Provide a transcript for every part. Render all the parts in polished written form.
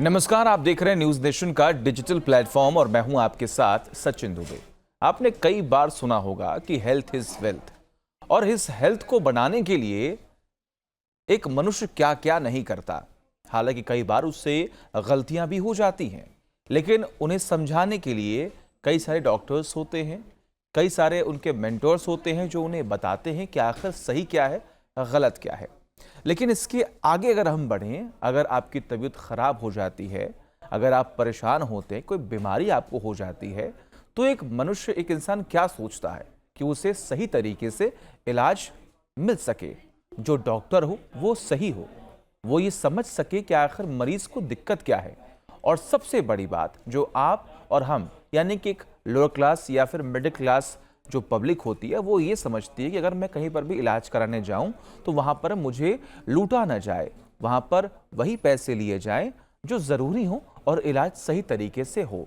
नमस्कार, आप देख रहे हैं न्यूज नेशन का डिजिटल प्लेटफॉर्म और मैं हूं आपके साथ सचिन दुबे। आपने कई बार सुना होगा कि हेल्थ इज वेल्थ, और इस हेल्थ को बनाने के लिए एक मनुष्य क्या क्या नहीं करता। हालांकि कई बार उससे गलतियां भी हो जाती हैं, लेकिन उन्हें समझाने के लिए कई सारे डॉक्टर्स होते हैं, कई सारे उनके मेंटर्स होते हैं जो उन्हें बताते हैं कि आखिर सही क्या है, गलत क्या है। लेकिन इसके आगे अगर हम बढ़ें, अगर आपकी तबीयत खराब हो जाती है, अगर आप परेशान होते हैं, कोई बीमारी आपको हो जाती है, तो एक मनुष्य, एक इंसान क्या सोचता है कि उसे सही तरीके से इलाज मिल सके, जो डॉक्टर हो वो सही हो, वो ये समझ सके कि आखिर मरीज को दिक्कत क्या है। और सबसे बड़ी बात जो आप और हम यानी कि एक लोअर क्लास या फिर मिडिल क्लास जो पब्लिक होती है, वो ये समझती है कि अगर मैं कहीं पर भी इलाज कराने जाऊं तो वहां पर मुझे लूटा ना जाए, वहां पर वही पैसे लिए जाएं जो जरूरी हो और इलाज सही तरीके से हो।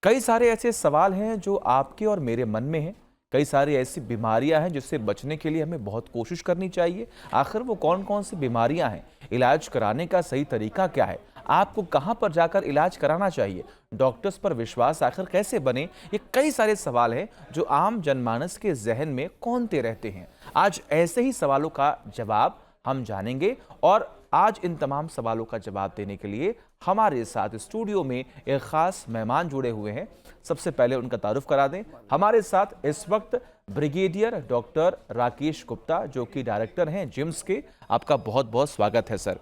कई सारे ऐसे सवाल हैं जो आपके और मेरे मन में हैं। कई सारी ऐसी बीमारियां हैं जिससे बचने के लिए हमें बहुत कोशिश करनी चाहिए। आखिर वो कौन कौन सी बीमारियां हैं, इलाज कराने का सही तरीका क्या है, आपको कहां पर जाकर इलाज कराना चाहिए, डॉक्टर्स पर विश्वास आखिर कैसे बने, ये कई सारे सवाल हैं जो आम जनमानस के जहन में कौंधते रहते हैं। आज ऐसे ही सवालों का जवाब हम जानेंगे, और आज इन तमाम सवालों का जवाब देने के लिए हमारे साथ स्टूडियो में एक खास मेहमान जुड़े हुए हैं। सबसे पहले उनका तारुफ करा दें। हमारे साथ इस वक्त ब्रिगेडियर डॉक्टर राकेश गुप्ता, जो कि डायरेक्टर हैं जिम्स के। आपका बहुत बहुत स्वागत है सर।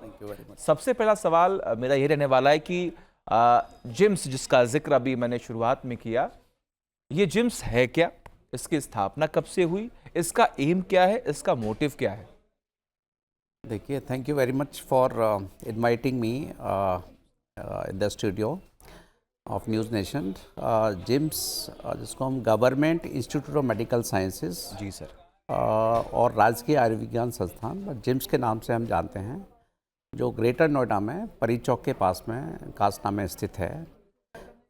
सबसे पहला सवाल मेरा ये रहने वाला है कि जिम्स, जिसका जिक्र अभी मैंने शुरुआत में किया, ये जिम्स है क्या, इसकी स्थापना कब से हुई, इसका एम क्या है, इसका मोटिव क्या है? देखिए, thank you very much for inviting me in the studio of News Nation. GIMS, जिसको हम Government Institute of Medical Sciences ji sir, और राजकीय आयुर्विज्ञान संस्थान जिम्स के नाम से हम जानते हैं, जो ग्रेटर नोएडा में परी चौक के पास में कासना में स्थित है।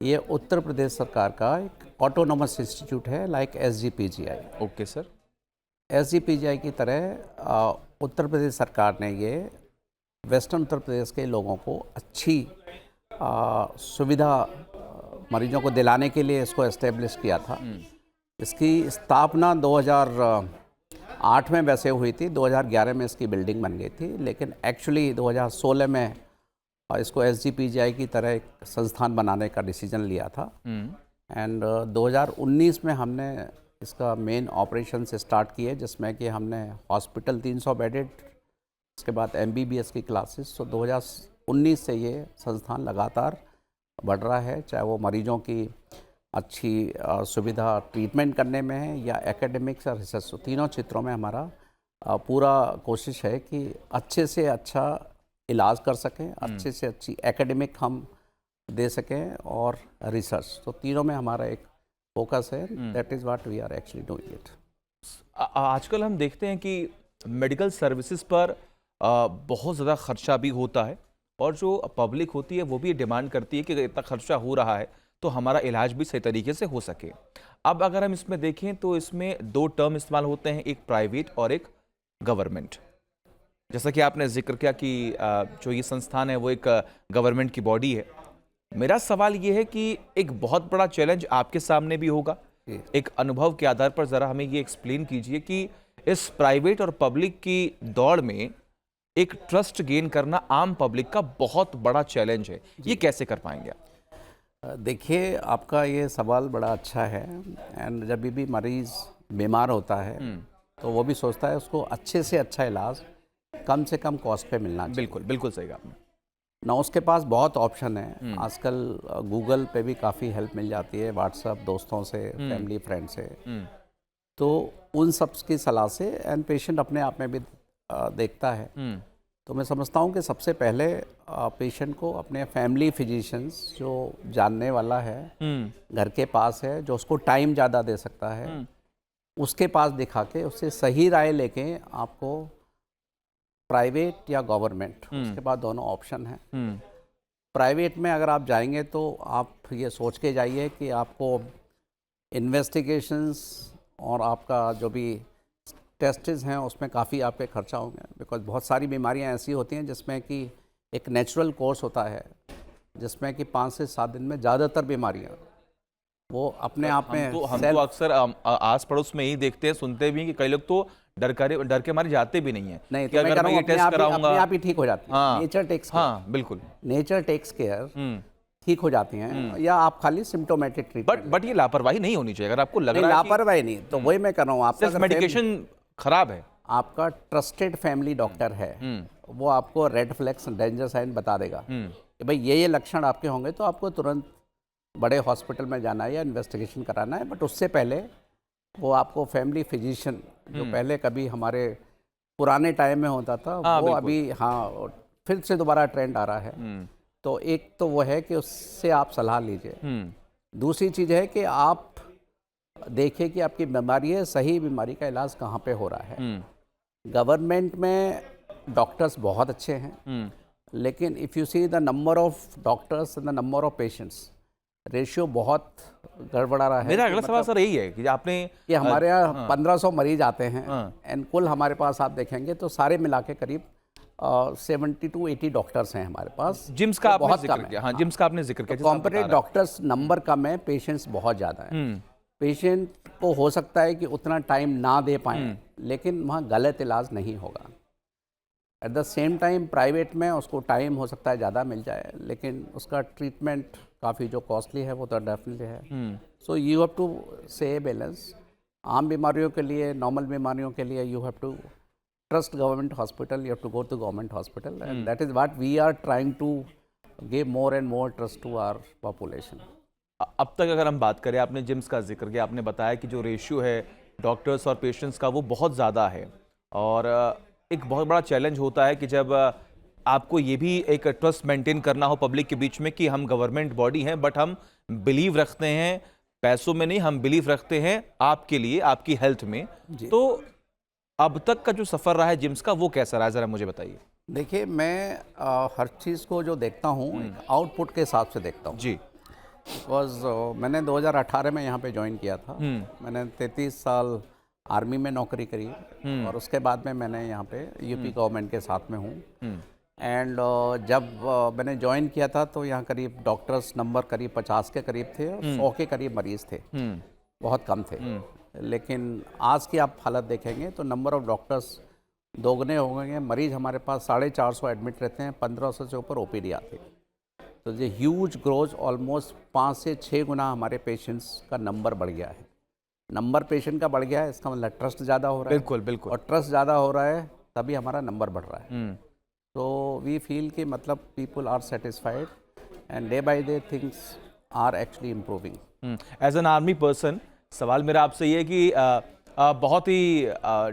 ये उत्तर प्रदेश सरकार का एक ऑटोनोमस इंस्टीट्यूट है, like SGPGI। Okay sir. SGPGI की तरह उत्तर प्रदेश सरकार ने ये वेस्टर्न उत्तर प्रदेश के लोगों को अच्छी सुविधा मरीजों को दिलाने के लिए इसको एस्टेब्लिश किया था। इसकी स्थापना 2008 में वैसे हुई थी, 2011 में इसकी बिल्डिंग बन गई थी, लेकिन एक्चुअली 2016 में इसको SGPGI की तरह एक संस्थान बनाने का डिसीजन लिया था। एंड 2019 में हमने इसका मेन ऑपरेशन से स्टार्ट किए, जिसमें कि हमने हॉस्पिटल 300 बेडेड, उसके बाद MBBS की क्लासेस। तो 2019 से ये संस्थान लगातार बढ़ रहा है, चाहे वो मरीजों की अच्छी सुविधा ट्रीटमेंट करने में है या एकेडमिक्स और रिसर्च, तो तीनों क्षेत्रों में हमारा पूरा कोशिश है कि अच्छे से अच्छा इलाज कर सकें, अच्छे से अच्छी एकेडमिक हम दे सकें और रिसर्च, तो तीनों में हमारा एक फोकस है। That is what we are actually doing it. आजकल हम देखते हैं कि मेडिकल सर्विसेज पर बहुत ज़्यादा खर्चा भी होता है, और जो पब्लिक होती है वो भी डिमांड करती है कि अगर इतना खर्चा हो रहा है तो हमारा इलाज भी सही तरीके से हो सके। अब अगर हम इसमें देखें तो इसमें दो टर्म इस्तेमाल होते हैं, एक प्राइवेट और एक गवर्नमेंट। जैसा कि आपने जिक्र किया कि जो ये संस्थान है वो एक गवर्नमेंट की बॉडी है। मेरा सवाल ये है कि एक बहुत बड़ा चैलेंज आपके सामने भी होगा, एक अनुभव के आधार पर ज़रा हमें ये एक्सप्लेन कीजिए कि इस प्राइवेट और पब्लिक की दौड़ में एक ट्रस्ट गेन करना आम पब्लिक का बहुत बड़ा चैलेंज है, ये कैसे कर पाएंगे आप? देखिए, आपका ये सवाल बड़ा अच्छा है। एंड जब भी मरीज़ बीमार होता है तो वो भी सोचता है उसको अच्छे से अच्छा इलाज कम से कम कॉस्ट पे मिलना चाहिए। बिल्कुल बिल्कुल सही कहा आपने। ना उसके पास बहुत ऑप्शन है। आजकल गूगल पे भी काफ़ी हेल्प मिल जाती है, व्हाट्सअप दोस्तों से, फैमिली फ्रेंड से। तो उन सब की सलाह से एंड पेशेंट अपने आप में भी देखता है। तो मैं समझता हूँ कि सबसे पहले पेशेंट को अपने फैमिली फिजिशियंस, जो जानने वाला है, घर के पास है, जो उसको टाइम ज़्यादा दे सकता है, उसके पास दिखा के उससे सही राय लेके आपको प्राइवेट या गवर्नमेंट, उसके बाद दोनों ऑप्शन हैं। प्राइवेट में अगर आप जाएंगे तो आप ये सोच के जाइए कि आपको इन्वेस्टिगेशंस और आपका जो भी टेस्ट्स हैं उसमें काफ़ी आपके खर्चा होंगे, बिकॉज बहुत सारी बीमारियां ऐसी होती हैं जिसमें कि एक नेचुरल कोर्स होता है जिसमें कि 5 से 7 दिन में ज़्यादातर बीमारियां वो अपने आप में हम तो अक्सर आस पड़ोस में ही देखते हैं, सुनते भी हैं कि कई लोग तो डर के मारे जाते भी नहीं है नहीं, कि तो मैं अगर कह रहा मैं हूँ ये टेस्ट अपने कराऊंगा। आप ही ठीक हो जाती है। हाँ नेचर टेक्स हाँ बिल्कुल। नेचर टेक्स केयर, हम्म। ठीक हो जाती हैं, या आप खाली सिम्टोमेटिक ट्रीटमेंट। बट ये लापरवाही नहीं होनी चाहिए। अगर आपको लग नहीं, रहा है कि लापरवाही नहीं, तो वही मैं कर रहा हूँ। आपका सेल्फ अगर मेडिकेशन खराब है, आपका ट्रस्टेड फैमिली डॉक्टर है, वो आपको रेड फ्लैग्स डेंजर साइन बता देगा कि भाई ये लक्षण आपके होंगे, तो आपको तुरंत बड़े हॉस्पिटल में जाना है या इन्वेस्टिगेशन कराना है। बट उससे पहले वो आपको फैमिली फिजिशियन, जो पहले कभी हमारे पुराने टाइम में होता था, हाँ, वो बिल्कुल। अभी हाँ फिर से दोबारा ट्रेंड आ रहा है। तो एक तो वो है कि उससे आप सलाह लीजिए। दूसरी चीज़ है कि आप देखिए कि आपकी बीमारी है, सही बीमारी का इलाज कहाँ पे हो रहा है। गवर्नमेंट में डॉक्टर्स बहुत अच्छे हैं, लेकिन if you see the number of doctors and the number of patients, ratio बहुत गड़बड़ा रहा है। मेरा अगला सवाल सर यही है कि आपने कि हमारे यहाँ 1500 मरीज आते हैं, हाँ। एंड कुल हमारे पास आप देखेंगे तो सारे मिला के करीब 70 to 80 डॉक्टर्स हैं हमारे पास। जिम्स का तो आपने बहुत जिक्र कम है। किया। हाँ, जिम्स का आपने जिक्र किया, जैसा आप बता कॉम्परेट रहे डॉक्टर्स नंबर कम है, पेशेंट्स बहुत ज़्यादा हैं। पेशेंट को हो सकता है कि उतना टाइम ना दे पाएँ, लेकिन वहाँ गलत इलाज नहीं होगा। At the same time private में उसको टाइम हो सकता है ज़्यादा मिल जाए, लेकिन उसका ट्रीटमेंट काफ़ी जो कॉस्टली है वो तो डेफिनेटली है। So you have to say balance. आम बीमारियों के लिए, नॉर्मल बीमारियों के लिए you have to trust government hospital, you have to go to government hospital, and that is what we are trying to give more and more trust to our population. अब तक अगर हम बात करें, आपने जिम्स का जिक्र किया, आपने बताया कि जो रेशियो है डॉक्टर्स और पेशेंट्स का वो बहुत ज़्यादा है, और एक बहुत बड़ा चैलेंज होता है कि जब आपको ये भी एक ट्रस्ट मेंटेन करना हो पब्लिक के बीच में कि हम गवर्नमेंट बॉडी हैं, बट हम बिलीव रखते हैं पैसों में नहीं, हम बिलीव रखते हैं आपके लिए, आपकी हेल्थ में। तो अब तक का जो सफ़र रहा है जिम्स का, वो कैसा रहा है, ज़रा मुझे बताइए। देखिए, मैं हर चीज़ को जो देखता हूँ आउटपुट के हिसाब से देखता हूँ। जी। बिकॉज मैंने 2018 में यहाँ पे ज्वाइन किया था। मैंने 33 साल आर्मी में नौकरी करी, और उसके बाद में मैंने यहाँ पे यूपी गवर्नमेंट के साथ में हूँ। एंड जब मैंने ज्वाइन किया था तो यहाँ करीब डॉक्टर्स नंबर करीब 50 के करीब थे, और 100 के करीब मरीज़ थे, बहुत कम थे। लेकिन आज की आप हालत देखेंगे तो नंबर ऑफ़ डॉक्टर्स दोगुने हो गए हैं। मरीज़ हमारे पास 450 एडमिट रहते हैं, 1500 से ऊपर ओपीडी आती है। तो ये ह्यूज ग्रोथ, ऑलमोस्ट 5 से 6 गुना हमारे पेशेंट्स का नंबर बढ़ गया है। नंबर पेशेंट का बढ़ गया है, इसका मतलब ट्रस्ट ज़्यादा हो रहा है। बिल्कुल बिल्कुल। और ट्रस्ट ज़्यादा हो रहा है तभी हमारा नंबर बढ़ रहा है। तो वी फील कि मतलब people are satisfied, and day by day things are actually improving. As an army person, सवाल मेरा आपसे ये है कि बहुत ही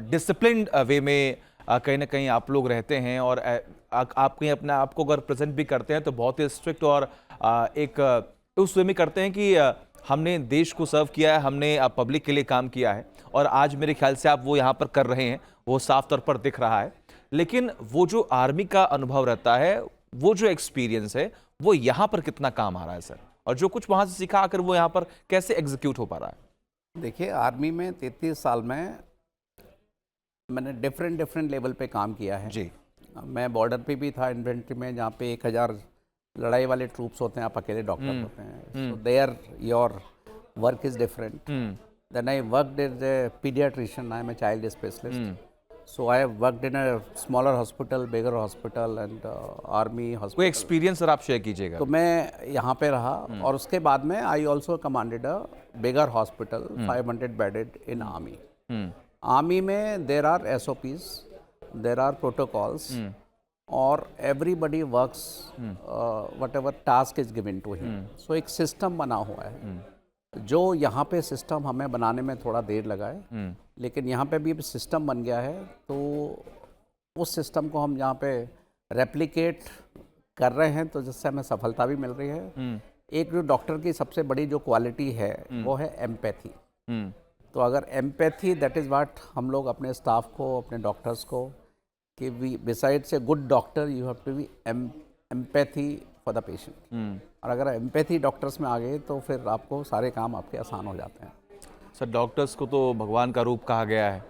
डिसिप्लिन्ड वे में कहीं ना कहीं आप लोग रहते हैं, और आप कहीं अपने आप को अगर प्रेजेंट भी करते हैं तो बहुत ही स्ट्रिक्ट और एक उस वे में करते हैं कि हमने देश को सर्व किया है, हमने पब्लिक के लिए काम किया है, और आज मेरे ख्याल से आप वो यहाँ पर कर रहे हैं, वो साफ तौर पर दिख रहा है। लेकिन वो जो आर्मी का अनुभव रहता है, वो जो एक्सपीरियंस है, वो यहाँ पर कितना काम आ रहा है सर, और जो कुछ वहाँ से सीखा आकर वो यहाँ पर कैसे एग्जीक्यूट हो पा रहा है? देखिए, आर्मी में 33 साल में मैंने डिफरेंट लेवल पे काम किया है जी। मैं बॉर्डर पे भी था, इन्फेंट्री में, जहाँ पे 1000 लड़ाई वाले ट्रूप्स होते हैं, आप अकेले डॉक्टर होते हैं। So there your work is different. Then I worked as a paediatrician, I am a child specialist. So I have worked in a smaller hospital, bigger hospital, and army कोई hospital. Experience sir आप share कीजिएगा। तो मैं यहाँ पे रहा, और उसके बाद में I also commanded a bigger hospital, 500 bedded in army. Army में there are SOPs, there are protocols, और everybody works what ever task is given to him. So एक सिस्टम बना हुआ है, जो यहाँ पे सिस्टम हमें बनाने में थोड़ा देर लगा है, लेकिन यहाँ पे भी सिस्टम बन गया है। तो उस सिस्टम को हम यहाँ पे रेप्लिकेट कर रहे हैं, तो जिससे हमें सफलता भी मिल रही है। एक जो डॉक्टर की सबसे बड़ी जो क्वालिटी है वो है एम्पैथी। तो अगर एम्पैथी, दैट इज़ व्हाट हम लोग अपने स्टाफ को, अपने डॉक्टर्स को, कि we besides a good doctor you have to be empathy for the patient. और अगर एम्पैथी डॉक्टर्स में आ गए तो फिर आपको सारे काम आपके आसान हो जाते हैं। सर, डॉक्टर्स को तो भगवान का रूप कहा गया है,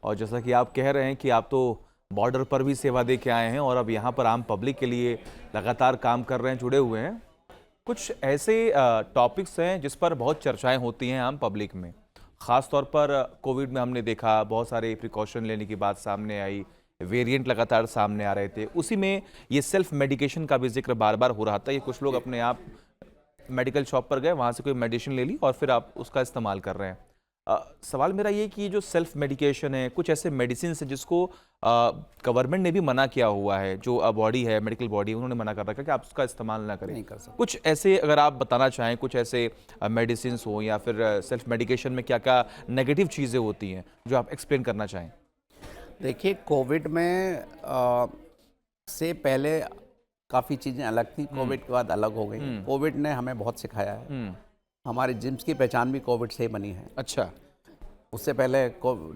और जैसा कि आप कह रहे हैं कि आप तो बॉर्डर पर भी सेवा दे के आए हैं, और अब यहाँ पर आम पब्लिक के लिए लगातार काम कर रहे हैं, जुड़े हुए हैं, कुछ ऐसे टॉपिक्स हैं जिस पर बहुत चर्चाएं होती हैं आम पब्लिक में, ख़ास तौर पर कोविड में हमने देखा बहुत सारे प्रिकॉशन लेने की बात सामने आई, वेरिएंट लगातार सामने आ रहे थे, उसी में ये सेल्फ मेडिकेशन का भी जिक्र बार बार हो रहा था। ये कुछ लोग अपने आप मेडिकल शॉप पर गए, वहाँ से कोई मेडिसिन ले ली और फिर आप उसका इस्तेमाल कर रहे हैं। सवाल मेरा ये कि ये जो सेल्फ मेडिकेशन है, कुछ ऐसे मेडिसिन है जिसको गवर्नमेंट ने भी मना किया हुआ है, जो बॉडी है, मेडिकल बॉडी, उन्होंने मना कर रखा है कि आप उसका इस्तेमाल ना करें। नहीं कर सकते। कुछ ऐसे अगर आप बताना चाहें, कुछ ऐसे मेडिसिन हो या फिर सेल्फ मेडिकेशन में क्या क्या नेगेटिव चीज़ें होती हैं जो आप एक्सप्लेन करना चाहें। देखिए, कोविड में से पहले काफ़ी चीज़ें अलग थी, कोविड के बाद अलग हो गई। कोविड ने हमें बहुत सिखाया है। हमारे जिम्स की पहचान भी कोविड से ही बनी है। अच्छा। उससे पहले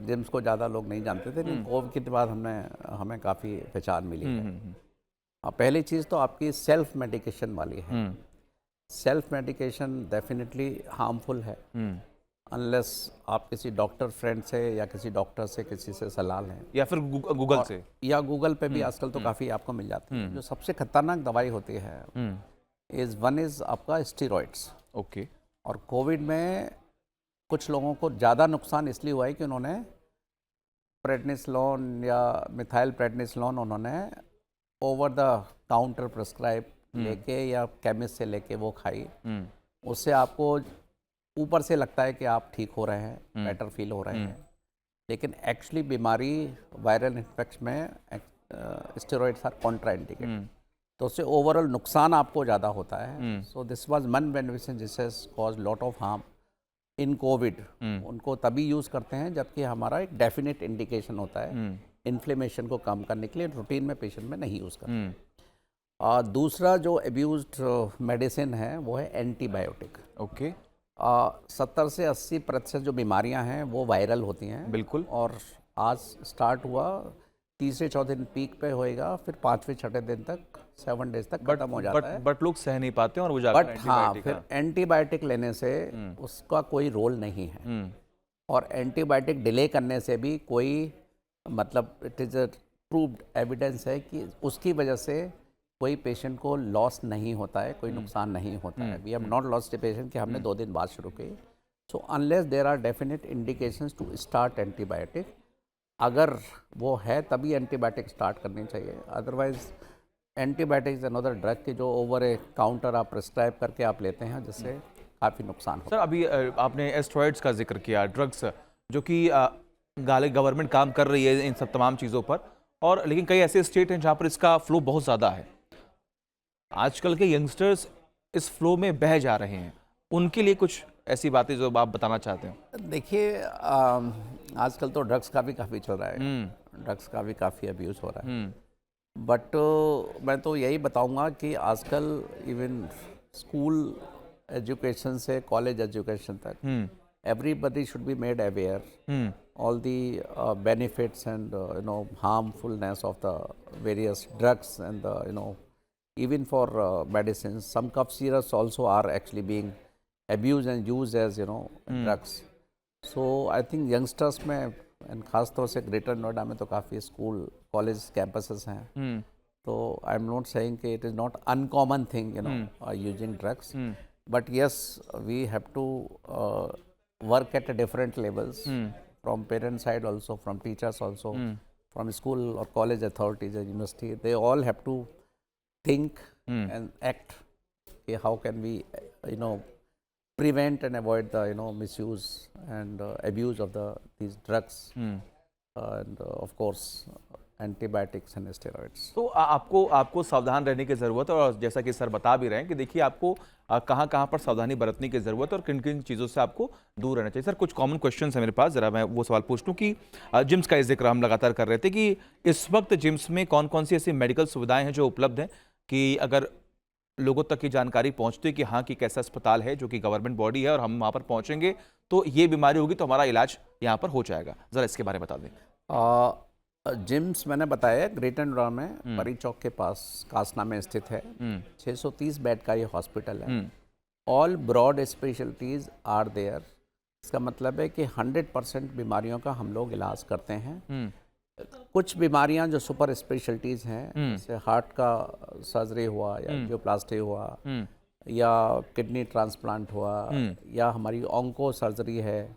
जिम्स को ज़्यादा लोग नहीं जानते थे, लेकिन कोविड के बाद हमें काफ़ी पहचान मिली है। पहली चीज़ तो आपकी सेल्फ मेडिकेशन वाली है। सेल्फ मेडिकेशन डेफिनेटली हार्मफुल है, अनलेस आप किसी डॉक्टर फ्रेंड से या किसी डॉक्टर से किसी से सलाह लें, या फिर गूगल से, या गूगल पे भी आजकल तो काफ़ी आपको मिल जाती है। जो सबसे खतरनाक दवाई होती है वन इज़ आपका स्टेरॉइड्स। ओके। और कोविड में कुछ लोगों को ज़्यादा नुकसान इसलिए हुआ है कि उन्होंने प्रेडनिसोलोन या मिथाइल प्रेडनिसोलोन उन्होंने ओवर द काउंटर प्रिस्क्राइब लेके या केमिस्ट से लेके वो खाई। उससे आपको ऊपर से लगता है कि आप ठीक हो रहे हैं, बेटर फील हो रहे हैं, लेकिन एक्चुअली बीमारी वायरल इन्फेक्शन में स्टेरॉइड्स आर कॉन्ट्राइंडिकेटेड, तो उससे ओवरऑल नुकसान आपको ज़्यादा होता है। So this was one medicine this has cause lot of harm in Covid. उनको तभी यूज़ करते हैं जबकि हमारा एक डेफिनेट इंडिकेशन होता है इन्फ्लेमेशन को कम करने के लिए, रूटीन में पेशेंट में नहीं यूज़ करते। दूसरा जो एब्यूज्ड मेडिसिन है वो है एंटीबायोटिक। ओके। 70 से 80% जो बीमारियां हैं वो वायरल होती हैं। बिल्कुल। और आज स्टार्ट हुआ, तीसरे चौथे दिन पीक पे होएगा, फिर पाँचवें छठे दिन तक 7 डेज तक खत्म हो जाता है। बट लोग सह नहीं पाते हैं और वो जाकर बट हाँ, फिर एंटीबायोटिक लेने से उसका कोई रोल नहीं है। और एंटीबायोटिक डिले करने से भी कोई मतलब it is a proved evidence है कि उसकी वजह से कोई पेशेंट को लॉस नहीं होता है, कोई नुकसान नहीं होता है। We have not lost a patient कि हमने 2 दिन बाद शुरू की। So unless there are definite indications to start antibiotic, अगर वो है तभी एंटीबायोटिक स्टार्ट करनी चाहिए। Otherwise antibiotic is another drug कि जो ओवर ए काउंटर आप प्रिस्क्राइब करके आप लेते हैं, जिससे काफ़ी नुकसान होता सर, अभी आपने एस्टेरॉइड्स का जिक्र किया, ड्रग्स जो कि गवर्नमेंट काम कर रही है इन सब तमाम चीज़ों पर, और लेकिन कई ऐसे स्टेट हैं जहाँ पर इसका फ्लो बहुत ज़्यादा है। आजकल के यंगस्टर्स इस फ्लो में बह जा रहे हैं, उनके लिए कुछ ऐसी बातें जो आप बताना चाहते हैं। देखिए, आजकल तो ड्रग्स का भी काफ़ी चल रहा है, ड्रग्स का भी काफ़ी अब्यूज़ हो रहा है। बट मैं तो यही बताऊंगा कि आजकल इवन स्कूल एजुकेशन से कॉलेज एजुकेशन तक everybody should be made aware all the benefits and harmfulness of the various drugs and even for medicines. Some cough syrups also are actually being abused and used as drugs. So I think youngsters में and ख़ास तौर से greater Noida में तो काफ़ी school college campuses हैं। तो I am not saying कि it is not uncommon thing using drugs, but yes we have to work at a different levels, from parent side also, from teachers also, from school or college authorities and university. They all have to think and act. Okay, how can we prevent and avoid the misuse and abuse of these drugs and of course antibiotics and steroids. तो आपको सावधान रहने की ज़रूरत है, और जैसा कि सर बता भी रहे हैं कि देखिए आपको कहाँ पर सावधानी बरतने की ज़रूरत है और किन किन चीज़ों से आपको दूर रहना चाहिए। सर, कुछ कॉमन क्वेश्चन है मेरे पास, ज़रा मैं वो सवाल पूछ लूँ कि जिम्स का जिक्र हम लगातार कर रहे थे कि इस वक्त जिम्स में कौन कौन सी ऐसी मेडिकल सुविधाएँ हैं जो उपलब्ध हैं कि अगर लोगों तक की जानकारी पहुँचती है कि हाँ, कि कैसा अस्पताल है जो कि गवर्नमेंट बॉडी है और हम वहाँ पर पहुँचेंगे तो ये बीमारी होगी तो हमारा इलाज यहाँ पर हो जाएगा, ज़रा इसके बारे में बता दें। जिम्स मैंने बताया ग्रेटर नोएडा में परी चौक के पास कासना में स्थित है। 630 बेड का ये हॉस्पिटल है। All broad specialities are there. इसका मतलब है कि 100% बीमारियों का हम लोग इलाज करते हैं। कुछ बीमारियां जो सुपर स्पेशलिटीज़ हैं, जैसे हार्ट का सर्जरी हुआ या एंजियोप्लास्टी हुआ या किडनी ट्रांसप्लांट हुआ या हमारी ऑन्को सर्जरी है,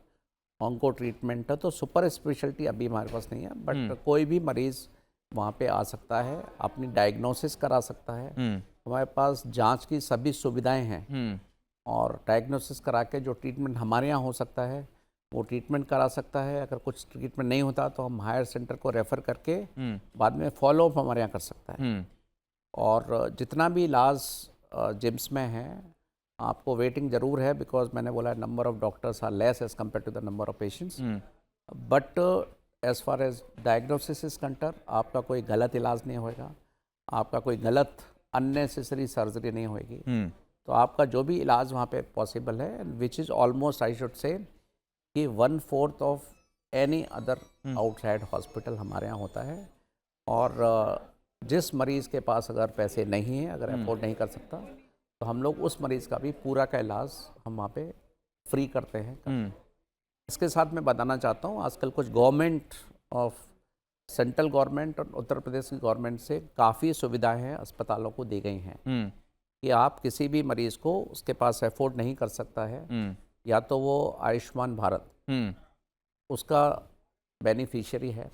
ऑन्को ट्रीटमेंट है, तो सुपर स्पेशलिटी अभी हमारे पास नहीं है, बट कोई भी मरीज़ वहाँ पे आ सकता है, अपनी डायग्नोसिस करा सकता है। हमारे पास जांच की सभी सुविधाएं हैं और डायग्नोसिस करा के जो ट्रीटमेंट हमारे यहाँ हो सकता है वो ट्रीटमेंट करा सकता है। अगर कुछ ट्रीटमेंट नहीं होता तो हम हायर सेंटर को रेफ़र करके बाद में फॉलोअप हमारे यहाँ कर सकता है। और जितना भी इलाज जिम्स में है, आपको वेटिंग ज़रूर है, बिकॉज मैंने बोला number of doctors are less as compare to the number of patients, but as far as diagnosis is concerned, आपका कोई गलत इलाज नहीं होएगा, आपका कोई गलत अननेसेसरी सर्जरी नहीं होएगी। तो आपका जो भी इलाज वहाँ पे पॉसिबल है, which is almost I should say कि 1/4 of any other outside hospital हमारे यहाँ होता है। और जिस मरीज़ के पास अगर पैसे नहीं हैं, अगर अफोर्ड नहीं कर सकता, तो हम लोग उस मरीज़ का भी पूरा का इलाज हम वहाँ पे फ्री करते हैं। इसके साथ मैं बताना चाहता हूँ, आजकल कुछ गवर्नमेंट ऑफ सेंट्रल गवर्नमेंट और उत्तर प्रदेश की गवर्नमेंट से काफ़ी सुविधाएं हैं अस्पतालों को दी गई हैं कि आप किसी भी मरीज़ को उसके पास अफोर्ड नहीं कर सकता है, या तो वो आयुष्मान भारत उसका बेनिफिशियरी है,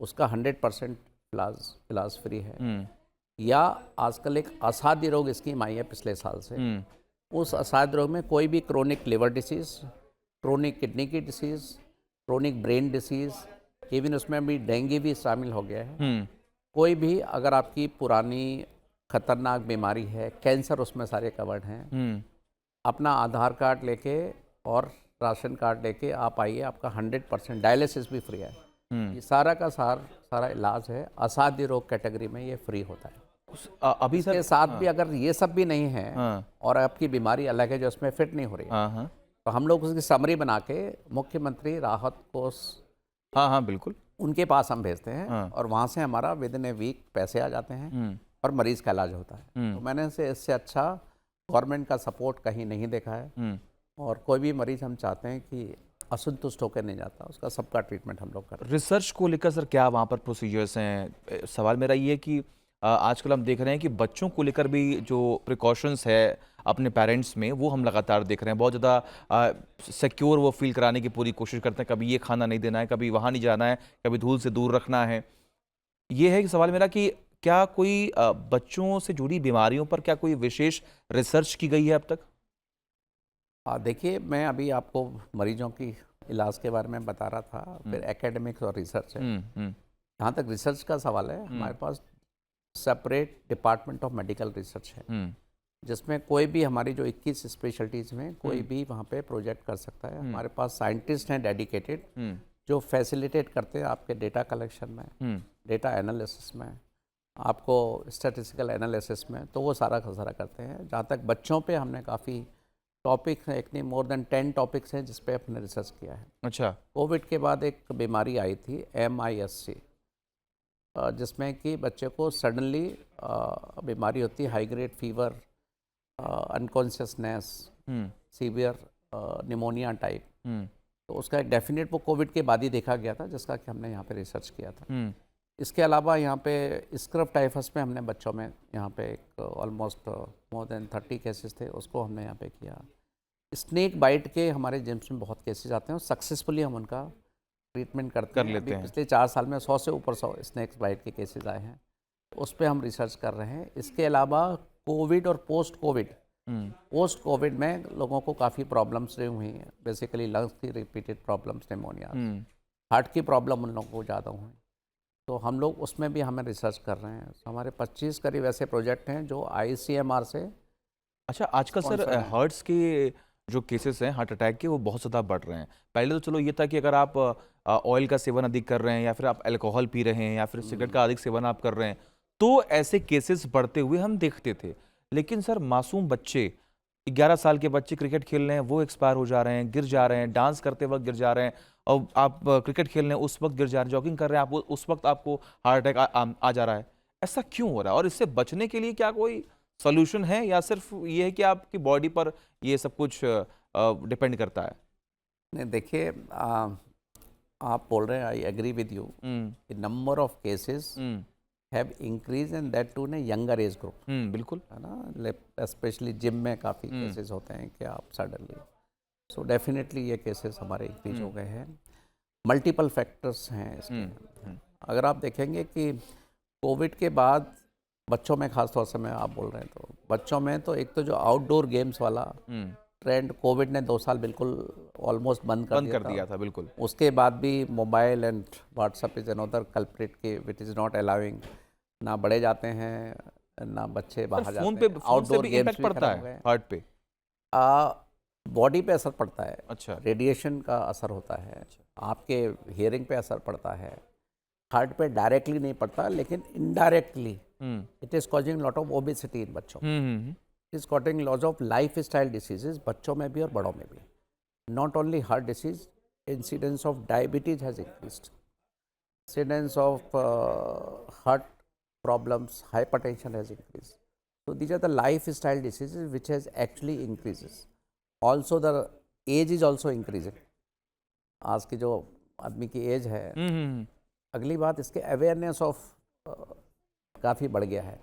उसका 100% इलाज फ्री है, या आजकल एक असाध्य रोग स्कीम आई है पिछले साल से, उस असाध्य रोग में कोई भी chronic liver disease, chronic kidney की disease, chronic brain disease, even उसमें भी डेंगू भी शामिल हो गया है। कोई भी अगर आपकी पुरानी खतरनाक बीमारी है, कैंसर उसमें सारे कवर्ड हैं। अपना आधार कार्ड लेके और राशन कार्ड लेके आप आइए, आपका 100% डायलिसिस भी फ्री है। ये सारा का सारा इलाज है, असाध्य रोग कैटेगरी में ये फ्री होता है। अभी इसके सर साथ भी अगर ये सब भी नहीं है और आपकी बीमारी अलग है जो उसमें फिट नहीं हो रही है, तो हम लोग उसकी समरी बना के मुख्यमंत्री राहत कोष बिल्कुल उनके पास हम भेजते हैं और वहाँ से हमारा विद इन ए वीक पैसे आ जाते हैं और मरीज़ का इलाज होता है। तो मैंने इससे अच्छा गवर्नमेंट का सपोर्ट कहीं नहीं देखा है, और कोई भी मरीज़ हम चाहते हैं कि असंतुष्ट होकर नहीं जाता, उसका सबका ट्रीटमेंट हम लोग करते हैं। रिसर्च को लेकर सर क्या वहाँ पर प्रोसीजर्स हैं? सवाल मेरा ये है कि आजकल हम देख रहे हैं कि बच्चों को लेकर भी जो प्रिकॉशंस है अपने पेरेंट्स में, वो हम लगातार देख रहे हैं। बहुत ज़्यादा सिक्योर वो फील कराने की पूरी कोशिश करते हैं, कभी ये खाना नहीं देना है, कभी वहाँ नहीं जाना है, कभी धूल से दूर रखना है। ये है कि सवाल मेरा कि क्या कोई बच्चों से जुड़ी बीमारियों पर क्या कोई विशेष रिसर्च की गई है अब तक? देखिए, मैं अभी आपको मरीजों की इलाज के बारे में बता रहा था, फिर एकेडमिक्स और रिसर्च है। जहाँ तक रिसर्च का सवाल है, हमारे पास separate department of medical research है, जिसमें कोई भी हमारी जो 21 स्पेशलिटीज़ में कोई भी वहाँ पे प्रोजेक्ट कर सकता है। हमारे पास साइंटिस्ट हैं डेडिकेटेड, जो फैसिलिटेट करते हैं आपके डेटा कलेक्शन में, डेटा एनालिसिस में, आपको स्टैटिस्टिकल एनालिसिस में, तो वो सारा का सारा करते हैं। जहाँ तक बच्चों पे हमने काफ़ी टॉपिक्स हैं, एक नहीं मोर देन 10 टॉपिक्स हैं जिस पे हमने रिसर्च किया है। अच्छा। कोविड के बाद एक बीमारी आई थी MIS-C, जिसमें कि बच्चे को सडनली बीमारी होती है, high grade fever, unconsciousness, severe pneumonia type. तो उसका एक डेफिनेट वो कोविड के बाद ही देखा गया था, जिसका कि हमने यहाँ पे रिसर्च किया था। इसके अलावा यहाँ पे स्क्रब टाइफस में हमने बच्चों में यहाँ पे एक ऑलमोस्ट मोर देन 30 केसेस थे, उसको हमने यहाँ पे किया। स्नेक बाइट के हमारे जिम्स में बहुत केसेस आते हैं और सक्सेसफुली हम उनका ट्रीटमेंट करते हैं। अभी पिछले 4 साल में 100 से ऊपर 100 स्नेक बाइट के केसेस आए हैं, तो उस पर हम रिसर्च कर रहे हैं। इसके अलावा कोविड और पोस्ट कोविड में लोगों को काफ़ी प्रॉब्लम्स रही हुई हैं, बेसिकली लंग्स की रिपीटेड प्रॉब्लम्स, निमोनिया, हार्ट की प्रॉब्लम उन लोगों को ज़्यादा हुई, तो हम लोग उसमें भी हमें रिसर्च कर रहे हैं। तो हमारे 25 करीब ऐसे प्रोजेक्ट हैं जो ICMR से। अच्छा, आजकल सर हार्ट्स के जो केसेस हैं हार्ट अटैक के, वो बहुत ज़्यादा बढ़ रहे हैं। पहले तो चलो ये था कि अगर आप ऑयल का सेवन अधिक कर रहे हैं, या फिर आप अल्कोहल पी रहे हैं, या फिर सिगरेट का अधिक सेवन आप कर रहे हैं, तो ऐसे केसेस बढ़ते हुए हम देखते थे। लेकिन सर मासूम बच्चे, 11 साल के बच्चे क्रिकेट खेल रहे हैं, वो एक्सपायर हो जा रहे हैं, गिर जा रहे हैं, डांस करते वक्त गिर जा रहे हैं, और आप क्रिकेट खेल रहे हैं उस वक्त गिर जा रहे हैं, जॉगिंग कर रहे हैं आप उस वक्त आपको हार्ट अटैक आ जा रहा है। ऐसा क्यों हो रहा है, और इससे बचने के लिए क्या कोई सोल्यूशन है, या सिर्फ ये है कि आपकी बॉडी पर ये सब कुछ डिपेंड करता है? नहीं, देखिए, आप बोल रहे हैं, I agree with you, number of cases have increase and that too in younger age group, बिल्कुल। है ना। स्पेशली जिम में काफ़ी केसेस होते हैं कि आप सडनली, सो डेफिनेटली ये केसेस हमारे इंक्रीज हो गए हैं। मल्टीपल फैक्टर्स हैं इसके। अगर आप देखेंगे कि कोविड के बाद बच्चों में, खास तौर से मैं आप बोल रहे हैं तो बच्चों में, तो एक तो जो आउटडोर गेम्स वाला ट्रेंड कोविड ने 2 साल बिल्कुल ऑलमोस्ट बंद कर दिया था। बिल्कुल। उसके बाद भी mobile and WhatsApp is another culprit के विच इज़ नॉट अलाउइंग, ना बड़े जाते हैं ना बच्चे बाहर फोन जाते पे हैं। फोन से आउटडोर भी गेम्स इम्पैक्ट भी पड़ता खत्म हो है गए। हार्ट पे। बॉडी पे असर पड़ता है, अच्छा। रेडिएशन का असर होता है, आपके हियरिंग पे असर पड़ता है, हार्ट पे डायरेक्टली नहीं पड़ता लेकिन indirectly it is causing lot of obesity in बच्चों, it is causing lot of life style diseases बच्चों में भी और बड़ों में भी। Not only heart disease, incidence of diabetes has increased, incidence of heart problems, hypertension has increased. So these are the lifestyle diseases which has actually increases. Also the age is also increasing. आज की जो आदमी की as है, अगली बात इसके awareness of काफ़ी बढ़ गया है।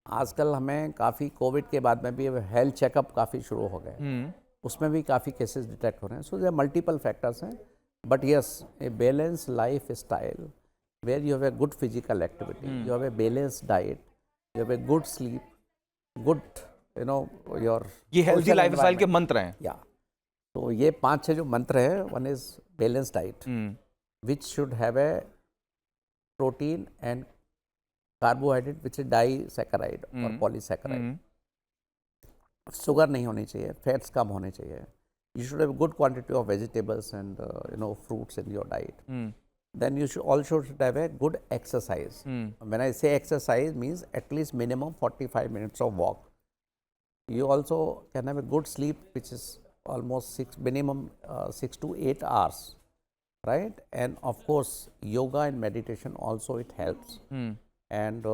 आजकल हमें काफ़ी कोविड के बाद में भी हेल्थ चेकअप काफ़ी शुरू हो गए, उसमें भी काफ़ी केसेस डिटेक्ट हो रहे हैं। सो देयर मल्टीपल फैक्टर्स हैं, but yes a balance life style where you have a good physical activity, you have a balanced diet, you have a good sleep, good, you know, your ये healthy social lifestyle के environment. मंत्र हैं। या तो ये 5-6 जो मंत्र है, one is balance diet which should have a protein and carbohydrate which is disaccharide और पॉलीसैकेराइड, शुगर नहीं होनी चाहिए, फैट्स कम होने चाहिए, you should have good quantity of vegetables and fruits in your diet. Then you should also have a good exercise. When I say exercise, means at least minimum 45 minutes of walk. You also can have a good sleep, which is almost minimum 6 to 8 hours, right? And of course, yoga and meditation also it helps. And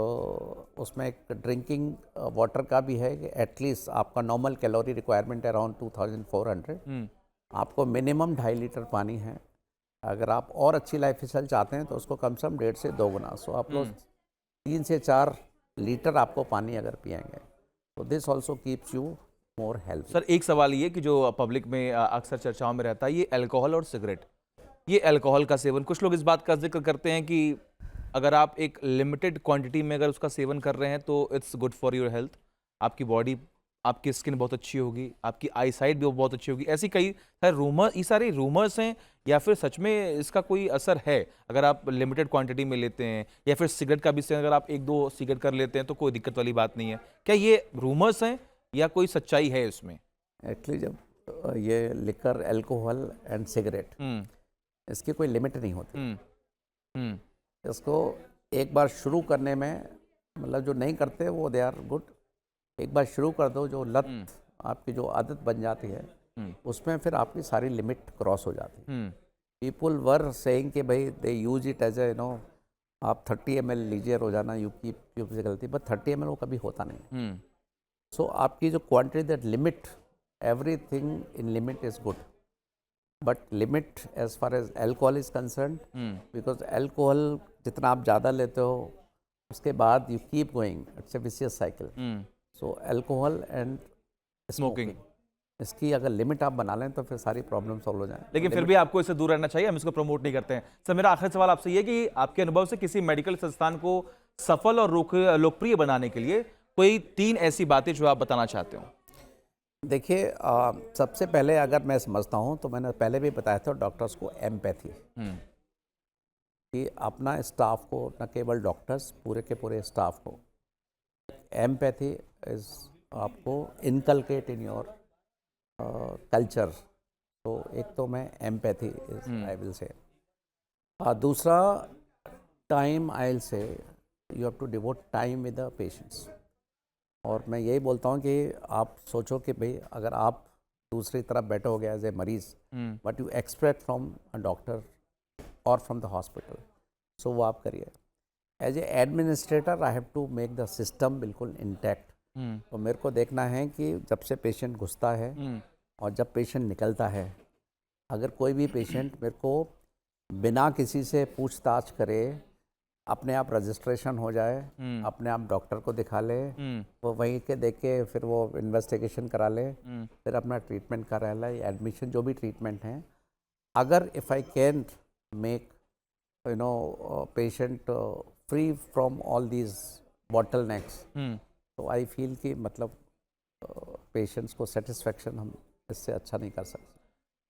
उसमें एक drinking water का भी है कि at least आपका normal calorie requirement around 2400, आपको minimum 2.5 litre पानी है। अगर आप और अच्छी लाइफ स्टाइल चाहते हैं तो उसको कम से कम 1.5 से 2 गुना, सो आप लोग 3 से 4 लीटर आपको पानी अगर पिएंगे तो this also keeps you more health. Sir एक सवाल ये कि जो पब्लिक में अक्सर चर्चाओं में रहता है, ये अल्कोहल और सिगरेट, ये अल्कोहल का सेवन, कुछ लोग इस बात का जिक्र करते हैं कि अगर आप एक लिमिटेड क्वांटिटी में अगर उसका सेवन कर रहे हैं तो it's good for your health, आपकी बॉडी, आपकी स्किन बहुत अच्छी होगी, आपकी आई साइट भी बहुत अच्छी होगी। ऐसी कई सारे रूमर, ये सारे रूमर्स हैं या फिर सच में इसका कोई असर है? अगर आप लिमिटेड क्वांटिटी में लेते हैं या फिर सिगरेट का भी सेवन अगर आप 1-2 सिगरेट कर लेते हैं तो कोई दिक्कत वाली बात नहीं है, क्या ये रूमर्स हैं या कोई सच्चाई है इसमें? एक्चुअली जब ये लिकर, अल्कोहल एंड सिगरेट, इसकी कोई लिमिट नहीं होती। इसको एक बार शुरू करने में, मतलब जो नहीं करते वो दे आर गुड, एक बार शुरू कर दो, जो लत आपकी जो आदत बन जाती है उसमें फिर आपकी सारी लिमिट क्रॉस हो जाती है। पीपुल वर सेइंग कि भाई दे यूज इट एज ए आप 30 ml लीजिए रोजाना, यू कीप से गलती, बट 30 ml वो कभी होता नहीं। सो आपकी जो quantity, that limit, everything in limit is good, but limit as far as alcohol is concern, because alcohol जितना आप ज़्यादा लेते हो उसके बाद you keep going, it's a vicious cycle. So alcohol and smoking, इसकी अगर लिमिट आप बना लें तो फिर सारी प्रॉब्लम सॉल्व हो जाए। लेकिन फिर भी आपको इससे दूर रहना चाहिए, हम इसको प्रमोट नहीं करते हैं। सर मेरा आखिरी सवाल आपसे ये कि आपके अनुभव से किसी मेडिकल संस्थान को सफल और लोकप्रिय बनाने के लिए कोई 3 ऐसी बातें जो आप बताना चाहते हो? देखिए, सबसे पहले अगर मैं समझता हूँ तो मैंने पहले भी बताया था डॉक्टर्स को एम्पैथी, कि अपना स्टाफ को, न केवल डॉक्टर्स, पूरे के पूरे स्टाफ को एम्पैथी इज आपको इनकलकेट इन योर कल्चर। तो एक तो मैं empathy is I will say, दूसरा time I will say you have to devote time with the patients. और मैं यही बोलता हूँ कि आप सोचो कि भाई अगर आप दूसरी तरफ बैठे हो गए एज ए मरीज, but you expect from a doctor और फ्रॉम द हॉस्पिटल, सो वो आप करिए। As a administrator I have to make the system बिल्कुल इंटैक्ट। तो मेरे को देखना है कि जब से पेशेंट घुसता है और जब पेशेंट निकलता है, अगर कोई भी पेशेंट मेरे को बिना किसी से पूछताछ करे अपने आप रजिस्ट्रेशन हो जाए, अपने आप डॉक्टर को दिखा ले, वो वहीं के देख के फिर वो इन्वेस्टिगेशन करा ले, फिर अपना ट्रीटमेंट करा ले, एडमिशन जो भी ट्रीटमेंट है। अगर if I can make patient free from all these bottle next, तो आई फील कि मतलब पेशेंट्स को सेटिस्फेक्शन हम इससे अच्छा नहीं कर सकते।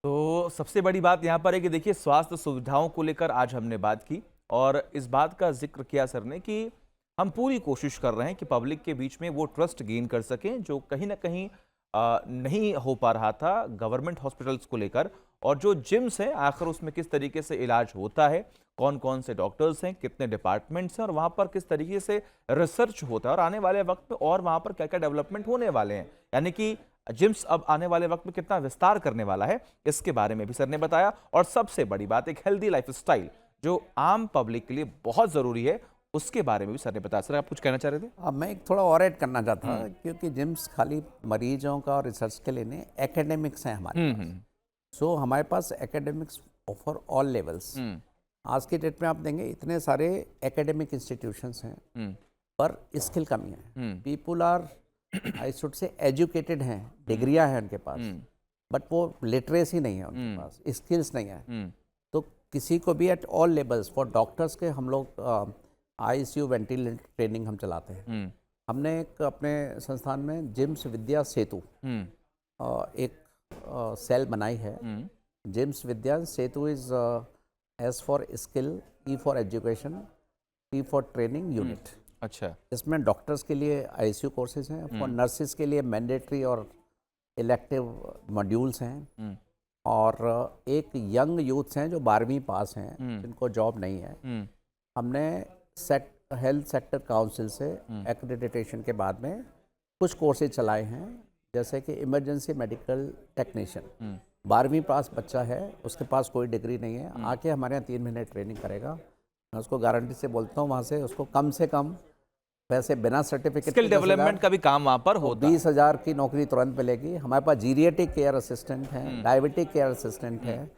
तो सबसे बड़ी बात यहाँ पर है कि देखिए, स्वास्थ्य सुविधाओं को लेकर आज हमने बात की और इस बात का जिक्र किया सर ने कि हम पूरी कोशिश कर रहे हैं कि पब्लिक के बीच में वो ट्रस्ट गेन कर सकें जो कहीं ना कहीं नहीं हो पा रहा था गवर्नमेंट हॉस्पिटल्स को लेकर। और जो जिम्स हैं आखिर उसमें किस तरीके से इलाज होता है, कौन कौन से डॉक्टर्स हैं, कितने डिपार्टमेंट्स हैं और वहाँ पर किस तरीके से रिसर्च होता है और आने वाले वक्त में और वहाँ पर क्या क्या डेवलपमेंट होने वाले हैं, यानी कि जिम्स अब आने वाले वक्त में कितना विस्तार करने वाला है, इसके बारे में भी सर ने बताया। और सबसे बड़ी बात, एक हेल्दी लाइफस्टाइल जो आम पब्लिक के लिए बहुत ज़रूरी है, उसके बारे में भी सर ने बताया। सर, आप कुछ कहना चाह रहे थे? अब मैं एक थोड़ा और ऐड करना चाहता क्योंकि जिम्स खाली मरीजों का और रिसर्च के लिए नहीं, एकेडमिक्स हैं हमारे पास। सो हमारे पास एकेडमिक्स फॉर ऑल लेवल्स। आज की डेट में आप देंगे इतने सारे एकेडमिक इंस्टीट्यूशंस हैं, पर स्किल कमी है। People are I should say educated हैं, डिग्रियां हैं उनके पास, बट वो लिटरेसी नहीं है उनके पास, स्किल्स नहीं है। तो किसी को भी at all levels, for doctors के हम लोग ICU वेंटिलेटर ट्रेनिंग हम चलाते हैं। हमने एक अपने संस्थान में जिम्स विद्या सेतु एक सेल बनाई है। GIMS Vidya Setu is S for skill, E for education, T for training unit. अच्छा। इसमें डॉक्टर्स के लिए ICU कोर्सेज हैं, फॉर नर्सिस के लिए मैंडेटरी और इलेक्टिव मॉड्यूल्स हैं, और एक यंग यूथ्स हैं जो 12वीं पास हैं जिनको जॉब नहीं है। हमने हेल्थ सेक्टर काउंसिल से एक्रेडिटेशन के बाद में कुछ कोर्सेज चलाए हैं, जैसे कि इमरजेंसी मेडिकल टेक्नीशियन। 12वीं पास बच्चा है, उसके पास कोई डिग्री नहीं है, आके हमारे यहाँ 3 महीने ट्रेनिंग करेगा। मैं उसको गारंटी से बोलता हूँ वहाँ से उसको कम पैसे बिना सर्टिफिकेट, स्किल डेवलपमेंट का भी काम वहाँ पर होता है। 20,000 की नौकरी तुरंत मिलेगी। हमारे पास जीरियाट्रिक केयर असिस्टेंट हैं, डायबिटिक केयर असिस्टेंट हैं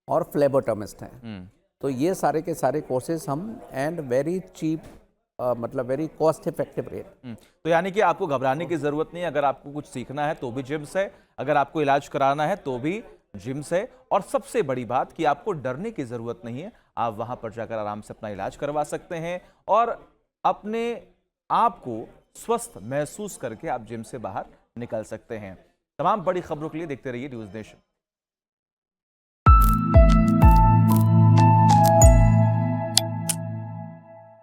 और फ्लेबोटोमिस्ट हैं। तो ये सारे के सारे कोर्सेज हम एंड वेरी चीप, मतलब वेरी कॉस्ट इफेक्टिव रेट। तो यानी कि आपको घबराने की जरूरत नहीं है। अगर आपको कुछ सीखना है तो भी जिम्स है, अगर आपको इलाज कराना है तो भी जिम्स है, और सबसे बड़ी बात कि आपको डरने की जरूरत नहीं है। आप वहां पर जाकर आराम से अपना इलाज करवा सकते हैं और अपने आप को स्वस्थ महसूस करके आप जिम से बाहर निकल सकते हैं। तमाम बड़ी खबरों के लिए देखते रहिए न्यूज़ नेशन।